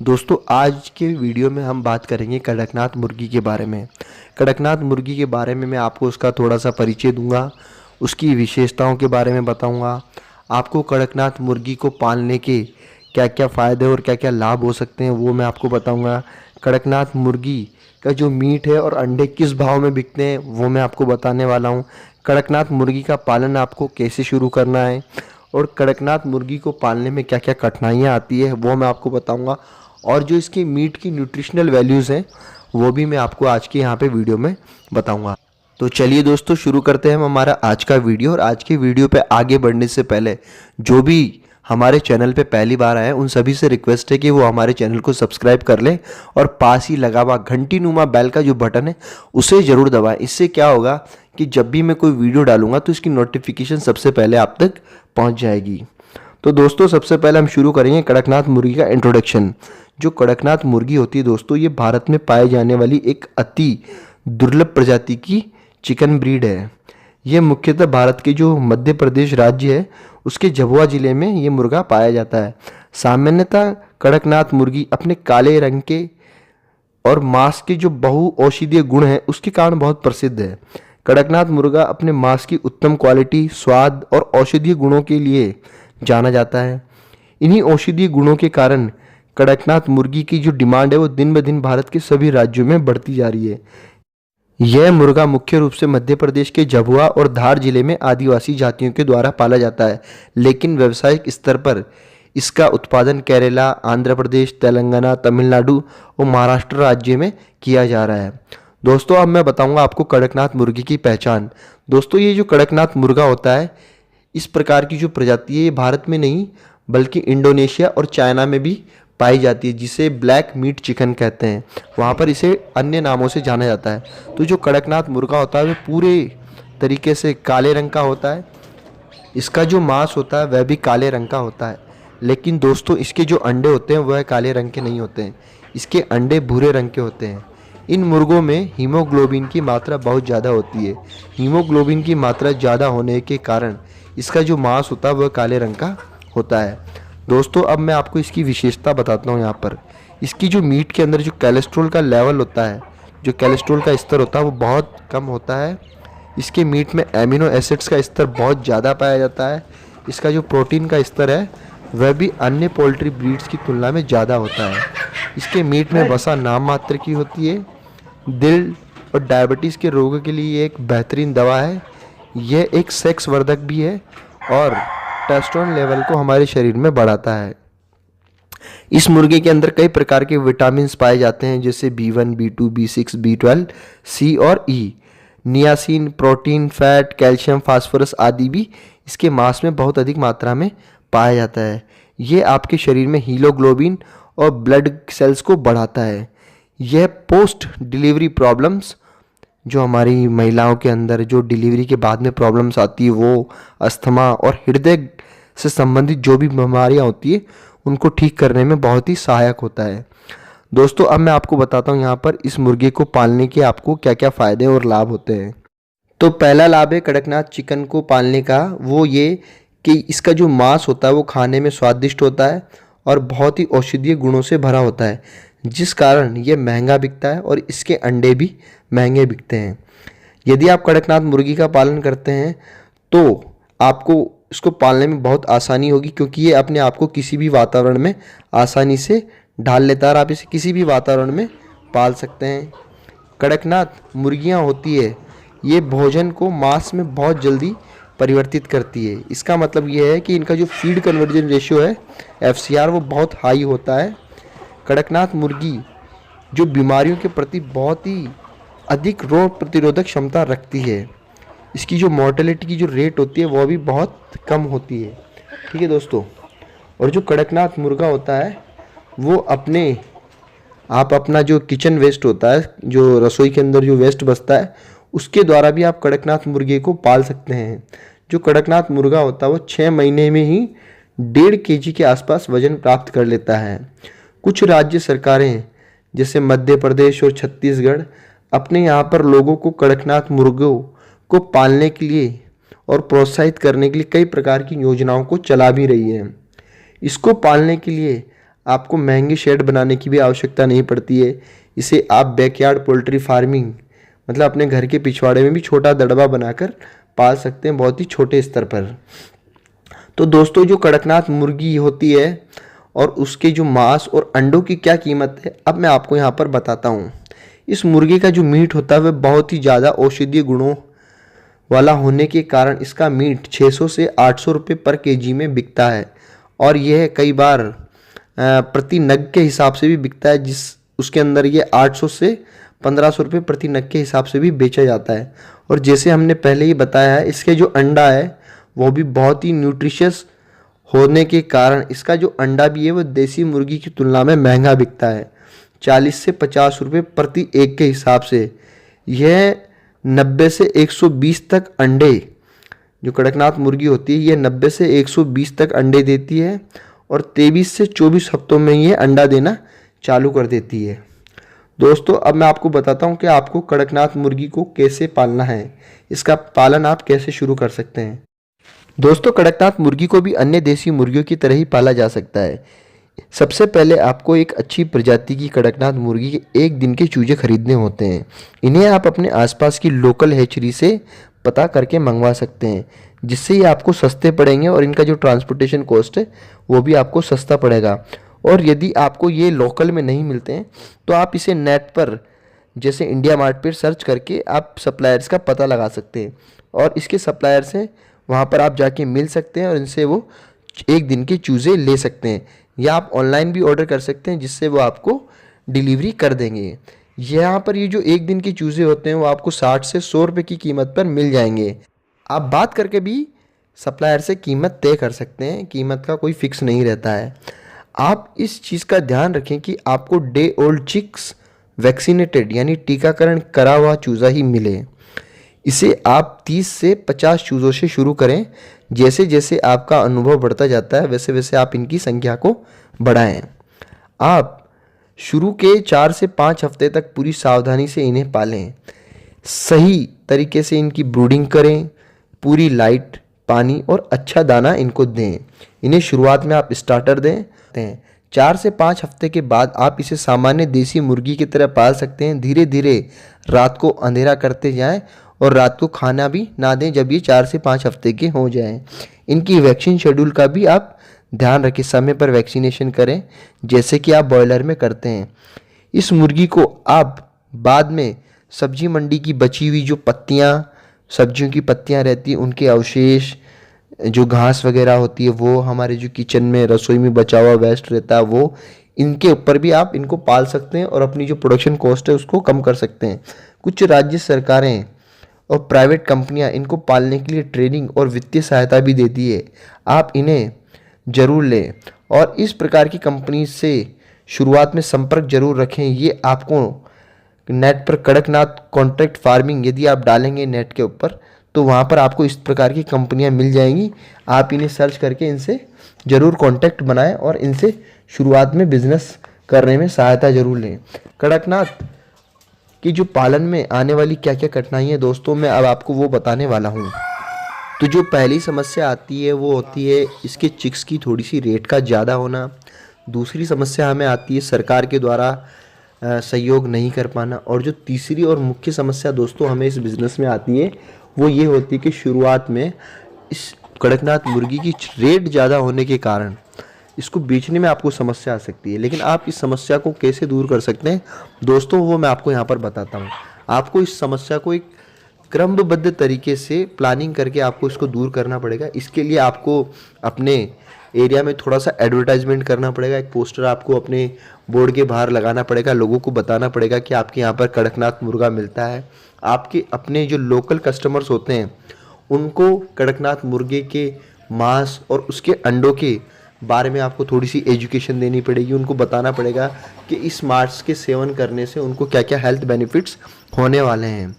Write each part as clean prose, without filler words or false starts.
दोस्तों आज के वीडियो में हम बात करेंगे कड़कनाथ मुर्गी के बारे में। कड़कनाथ मुर्गी के बारे में मैं आपको उसका थोड़ा सा परिचय दूंगा, उसकी विशेषताओं के बारे में बताऊंगा, आपको कड़कनाथ मुर्गी को पालने के क्या क्या फ़ायदे और क्या क्या लाभ हो सकते हैं वो मैं आपको बताऊंगा। कड़कनाथ मुर्गी का जो मीट है और अंडे किस भाव में बिकते हैं वो मैं आपको बताने वाला हूँ। कड़कनाथ मुर्गी का पालन आपको कैसे शुरू करना है और कड़कनाथ मुर्गी को पालने में क्या क्या कठिनाइयाँ आती है वो मैं आपको बताऊंगा, और जो इसकी मीट की न्यूट्रिशनल वैल्यूज़ हैं वो भी मैं आपको आज के यहाँ पे वीडियो में बताऊंगा। तो चलिए दोस्तों शुरू करते हैं हम हमारा आज का वीडियो। और आज के वीडियो पे आगे बढ़ने से पहले जो भी हमारे चैनल पे पहली बार आए उन सभी से रिक्वेस्ट है कि वो हमारे चैनल को सब्सक्राइब कर लें और पास ही लगा हुआ घंटी नुमा बेल का जो बटन है उसे ज़रूर दबाएं। इससे क्या होगा कि जब भी मैं कोई वीडियो डालूंगा तो इसकी नोटिफिकेशन सबसे पहले आप तक पहुँच जाएगी। तो दोस्तों सबसे पहले हम शुरू करेंगे कड़कनाथ मुर्गी का इंट्रोडक्शन। जो कड़कनाथ मुर्गी होती है दोस्तों, ये भारत में पाए जाने वाली एक अति दुर्लभ प्रजाति की चिकन ब्रीड है। ये मुख्यतः भारत के जो मध्य प्रदेश राज्य है उसके झाबुआ जिले में ये मुर्गा पाया जाता है। सामान्यतः कड़कनाथ मुर्गी अपने काले रंग के और मांस के जो बहु औषधीय गुण हैं उसके कारण बहुत प्रसिद्ध है। कड़कनाथ मुर्गा अपने मांस की उत्तम क्वालिटी, स्वाद और औषधीय गुणों के लिए जाना जाता है। इन्हीं औषधीय गुणों के कारण कड़कनाथ मुर्गी की जो डिमांड है वो दिन ब दिन भारत के सभी राज्यों में बढ़ती जा रही है। यह मुर्गा मुख्य रूप से मध्य प्रदेश के झाबुआ और धार जिले में आदिवासी जातियों के द्वारा पाला जाता है, लेकिन व्यावसायिक स्तर पर इसका उत्पादन केरला, आंध्र प्रदेश, तेलंगाना, तमिलनाडु और महाराष्ट्र राज्य में किया जा रहा है। दोस्तों अब मैं बताऊंगा आपको कड़कनाथ मुर्गी की पहचान। दोस्तों ये जो कड़कनाथ मुर्गा होता है, इस प्रकार की जो प्रजाति है ये भारत में नहीं बल्कि इंडोनेशिया और चाइना में भी पाई जाती है, जिसे ब्लैक मीट चिकन कहते हैं। वहाँ पर इसे अन्य नामों से जाना जाता है। तो जो कड़कनाथ मुर्गा होता है वह पूरे तरीके से काले रंग का होता है। इसका जो मांस होता है वह भी काले रंग का होता है, लेकिन दोस्तों इसके जो अंडे होते हैं वह काले रंग के नहीं होते हैं, इसके अंडे भूरे रंग के होते हैं। इन मुर्गों में हीमोग्लोबिन की मात्रा बहुत ज़्यादा होती है। हीमोग्लोबिन की मात्रा ज़्यादा होने के कारण इसका जो मांस होता है वह काले रंग का होता है। दोस्तों अब मैं आपको इसकी विशेषता बताता हूँ। यहाँ पर इसकी जो मीट के अंदर जो कोलेस्ट्रॉल का लेवल होता है, जो कोलेस्ट्रॉल का स्तर होता है वो बहुत कम होता है। इसके मीट में एमिनो एसिड्स का स्तर बहुत ज़्यादा पाया जाता है। इसका जो प्रोटीन का स्तर है वह भी अन्य पोल्ट्री ब्रीड्स की तुलना में ज़्यादा होता है। इसके मीट में वसा नाम मात्र की होती है। दिल और डायबिटीज़ के रोगों के लिए एक बेहतरीन दवा है। यह एक सेक्स वर्धक भी है और टेस्टोस्टेरोन लेवल को हमारे शरीर में बढ़ाता है। इस मुर्गे के अंदर कई प्रकार के विटामिन पाए जाते हैं, जैसे B1, B2, B6, B12, C और E। Niacin, protein, fat, calcium, phosphorus आदि भी इसके मांस में बहुत अधिक मात्रा में पाया जाता है। ये आपके शरीर में हीमोग्लोबिन और ब्लड सेल्स को बढ़ाता है। यह पोस्ट डिलीवरी प्रॉब्लम्स, जो हमारी महिलाओं के अंदर जो डिलीवरी के बाद में प्रॉब्लम्स आती है, वो अस्थमा और हृदय से संबंधित जो भी बीमारियां होती है उनको ठीक करने में बहुत ही सहायक होता है। दोस्तों अब मैं आपको बताता हूँ यहाँ पर इस मुर्गे को पालने के आपको क्या क्या फ़ायदे और लाभ होते हैं। तो पहला लाभ है कड़कनाथ चिकन को पालने का, वो ये कि इसका जो मांस होता है वो खाने में स्वादिष्ट होता है और बहुत ही औषधीय गुणों से भरा होता है, जिस कारण ये महंगा बिकता है और इसके अंडे भी महंगे बिकते हैं। यदि आप कड़कनाथ मुर्गी का पालन करते हैं तो आपको इसको पालने में बहुत आसानी होगी, क्योंकि ये अपने आप को किसी भी वातावरण में आसानी से ढाल लेता है और आप इसे किसी भी वातावरण में पाल सकते हैं। कड़कनाथ मुर्गियां होती है ये भोजन को मांस में बहुत जल्दी परिवर्तित करती है। इसका मतलब ये है कि इनका जो फीड कन्वर्जन रेशियो है FCR वो बहुत हाई होता है। कड़कनाथ मुर्गी जो बीमारियों के प्रति बहुत ही अधिक रोग प्रतिरोधक क्षमता रखती है। इसकी जो मॉर्टेलिटी की जो रेट होती है वो भी बहुत कम होती है। ठीक है दोस्तों, और जो कड़कनाथ मुर्गा होता है वो आप अपना जो किचन वेस्ट होता है, जो रसोई के अंदर जो वेस्ट बचता है, उसके द्वारा भी आप कड़कनाथ मुर्गे को पाल सकते हैं। जो कड़कनाथ मुर्गा होता है वो 6 महीने में ही 1.5 kg के आसपास वजन प्राप्त कर लेता है। कुछ राज्य सरकारें जैसे मध्य प्रदेश और छत्तीसगढ़ अपने यहाँ पर लोगों को कड़कनाथ मुर्गों को पालने के लिए और प्रोत्साहित करने के लिए कई प्रकार की योजनाओं को चला भी रही है। इसको पालने के लिए आपको महंगे शेड बनाने की भी आवश्यकता नहीं पड़ती है। इसे आप बैकयार्ड पोल्ट्री फार्मिंग मतलब अपने घर के पिछवाड़े में भी छोटा दड़बा बनाकर पाल सकते हैं, बहुत ही छोटे स्तर पर। तो दोस्तों, जो कड़कनाथ मुर्गी होती है और उसके जो मांस और अंडों की क्या कीमत है, अब मैं आपको यहाँ पर बताता हूँ। इस मुर्गे का जो मीट होता है वह बहुत ही ज़्यादा औषधीय गुणों वाला होने के कारण इसका मीट 600 से 800 रुपये पर केजी में बिकता है, और यह कई बार प्रति नग के हिसाब से भी बिकता है, जिस उसके अंदर ये 800 से 1500 रुपये प्रति नग के हिसाब से भी बेचा जाता है। और जैसे हमने पहले ही बताया है, इसके जो अंडा है वो भी बहुत ही न्यूट्रिशियस होने के कारण इसका जो अंडा भी है वो देसी मुर्गी की तुलना में महंगा बिकता है, 40 से 50 रुपये प्रति एक के हिसाब से। यह 90 से 120 तक अंडे, जो कड़कनाथ मुर्गी होती है, ये 90 से 120 तक अंडे देती है और 23 से 24 हफ्तों में ये अंडा देना चालू कर देती है। दोस्तों, अब मैं आपको बताता हूँ कि आपको कड़कनाथ मुर्गी को कैसे पालना है, इसका पालन आप कैसे शुरू कर सकते हैं। दोस्तों, कड़कनाथ मुर्गी को भी अन्य देसी मुर्गियों की तरह ही पाला जा सकता है। सबसे पहले आपको एक अच्छी प्रजाति की कड़कनाथ मुर्गी के 1 दिन के चूजे खरीदने होते हैं। इन्हें आप अपने आसपास की लोकल हैचरी से पता करके मंगवा सकते हैं, जिससे ये आपको सस्ते पड़ेंगे और इनका जो ट्रांसपोर्टेशन कॉस्ट है वो भी आपको सस्ता पड़ेगा। और यदि आपको ये लोकल में नहीं मिलते हैं तो आप इसे नेट पर जैसे इंडिया मार्ट पर सर्च करके आप सप्लायर्स का पता लगा सकते हैं, और इसके सप्लायर से वहाँ पर आप जाके मिल सकते हैं और इनसे वो 1 दिन के चूज़े ले सकते हैं, या आप ऑनलाइन भी ऑर्डर कर सकते हैं जिससे वो आपको डिलीवरी कर देंगे। यहाँ पर ये जो 1 दिन के चूज़े होते हैं वो आपको 60 से 100 रुपये की कीमत पर मिल जाएंगे। आप बात करके भी सप्लायर से कीमत तय कर सकते हैं, कीमत का कोई फिक्स नहीं रहता है। आप इस चीज़ का ध्यान रखें कि आपको डे ओल्ड चिक्स वैक्सीनेटेड यानी टीकाकरण करा हुआ चूज़ा ही मिले। इसे आप 30 से 50 चूज़ों से शुरू करें। जैसे जैसे आपका अनुभव बढ़ता जाता है वैसे वैसे आप इनकी संख्या को बढ़ाएं। आप शुरू के 4 से 5 हफ्ते तक पूरी सावधानी से इन्हें पालें, सही तरीके से इनकी ब्रूडिंग करें, पूरी लाइट, पानी और अच्छा दाना इनको दें। इन्हें शुरुआत में आप स्टार्टर दें। 4 से 5 हफ्ते के बाद आप इसे सामान्य देसी मुर्गी की तरह पाल सकते हैं। धीरे धीरे रात को अंधेरा करते जाएं और रात को खाना भी ना दें जब ये 4 से 5 हफ्ते के हो जाएं। इनकी वैक्सीन शेड्यूल का भी आप ध्यान रखें, समय पर वैक्सीनेशन करें जैसे कि आप बॉयलर में करते हैं। इस मुर्गी को आप बाद में सब्जी मंडी की बची हुई जो पत्तियाँ, सब्जियों की पत्तियाँ रहती हैं, उनके अवशेष, जो घास वगैरह होती है वो, हमारे जो किचन में रसोई में बचा हुआ वेस्ट रहता है वो, इनके ऊपर भी आप इनको पाल सकते हैं और अपनी जो प्रोडक्शन कॉस्ट है उसको कम कर सकते हैं। कुछ राज्य सरकारें और प्राइवेट कंपनियां इनको पालने के लिए ट्रेनिंग और वित्तीय सहायता भी देती है। आप इन्हें ज़रूर लें और इस प्रकार की कंपनी से शुरुआत में संपर्क जरूर रखें। ये आपको नेट पर कड़कनाथ कॉन्ट्रैक्ट फार्मिंग यदि आप डालेंगे नेट के ऊपर तो वहाँ पर आपको इस प्रकार की कंपनियाँ मिल जाएंगी। आप इन्हें सर्च करके इनसे ज़रूर कांटेक्ट बनाएं और इनसे शुरुआत में बिजनेस करने में सहायता ज़रूर लें। कड़कनाथ कि जो पालन में आने वाली क्या क्या कठिनाइयाँ दोस्तों मैं अब आपको वो बताने वाला हूँ। तो जो पहली समस्या आती है वो होती है इसके चिक्स की थोड़ी सी रेट का ज़्यादा होना। दूसरी समस्या हमें आती है सरकार के द्वारा सहयोग नहीं कर पाना। और जो तीसरी और मुख्य समस्या दोस्तों हमें इस बिज़नेस में आती है वो ये होती है कि शुरुआत में इस कड़कनाथ मुर्गी की रेट ज़्यादा होने के कारण इसको बेचने में आपको समस्या आ सकती है। लेकिन आप इस समस्या को कैसे दूर कर सकते हैं दोस्तों वो मैं आपको यहाँ पर बताता हूँ। आपको इस समस्या को एक क्रमबद्ध तरीके से प्लानिंग करके आपको इसको दूर करना पड़ेगा। इसके लिए आपको अपने एरिया में थोड़ा सा एडवर्टाइजमेंट करना पड़ेगा। एक पोस्टर आपको अपने बोर्ड के बाहर लगाना पड़ेगा, लोगों को बताना पड़ेगा कि आपके यहाँ पर कड़कनाथ मुर्गा मिलता है। आपके अपने जो लोकल कस्टमर्स होते हैं उनको कड़कनाथ मुर्गे के मांस और उसके अंडों के बारे में आपको थोड़ी सी एजुकेशन देनी पड़ेगी। उनको बताना पड़ेगा कि इस मांस के सेवन करने से उनको क्या क्या हेल्थ बेनिफिट्स होने वाले हैं।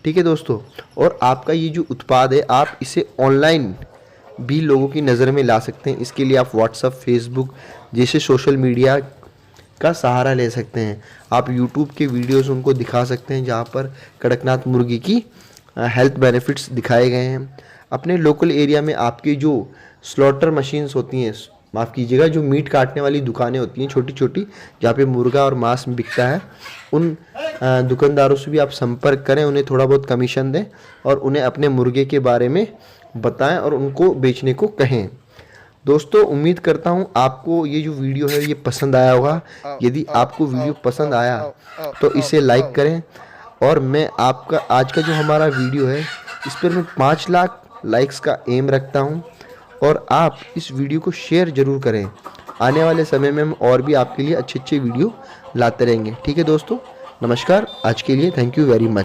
ठीक है दोस्तों, और आपका ये जो उत्पाद है आप इसे ऑनलाइन भी लोगों की नज़र में ला सकते हैं। इसके लिए आप व्हाट्सएप, फेसबुक जैसे सोशल मीडिया का सहारा ले सकते हैं। आप यूट्यूब के वीडियोस उनको दिखा सकते हैं जहाँ पर कड़कनाथ मुर्गी की हेल्थ बेनिफिट्स दिखाए गए हैं। अपने लोकल एरिया में आपकी जो स्लॉटर मशीन्स होती हैं माफ़ कीजिएगा, जो मीट काटने वाली दुकानें होती हैं छोटी छोटी, जहाँ पे मुर्गा और मांस बिकता है, उन दुकानदारों से भी आप संपर्क करें, उन्हें थोड़ा बहुत कमीशन दें और उन्हें अपने मुर्गे के बारे में बताएं और उनको बेचने को कहें। दोस्तों, उम्मीद करता हूँ आपको ये जो वीडियो है ये पसंद आया होगा। यदि आपको वीडियो पसंद आया तो इसे लाइक करें, और मैं आपका आज का जो हमारा वीडियो है इस पर मैं 5 लाख लाइक्स का एम रखता हूँ, और आप इस वीडियो को शेयर ज़रूर करें। आने वाले समय में हम और भी आपके लिए अच्छे अच्छे वीडियो लाते रहेंगे। ठीक है दोस्तों, नमस्कार। आज के लिए थैंक यू वेरी मच।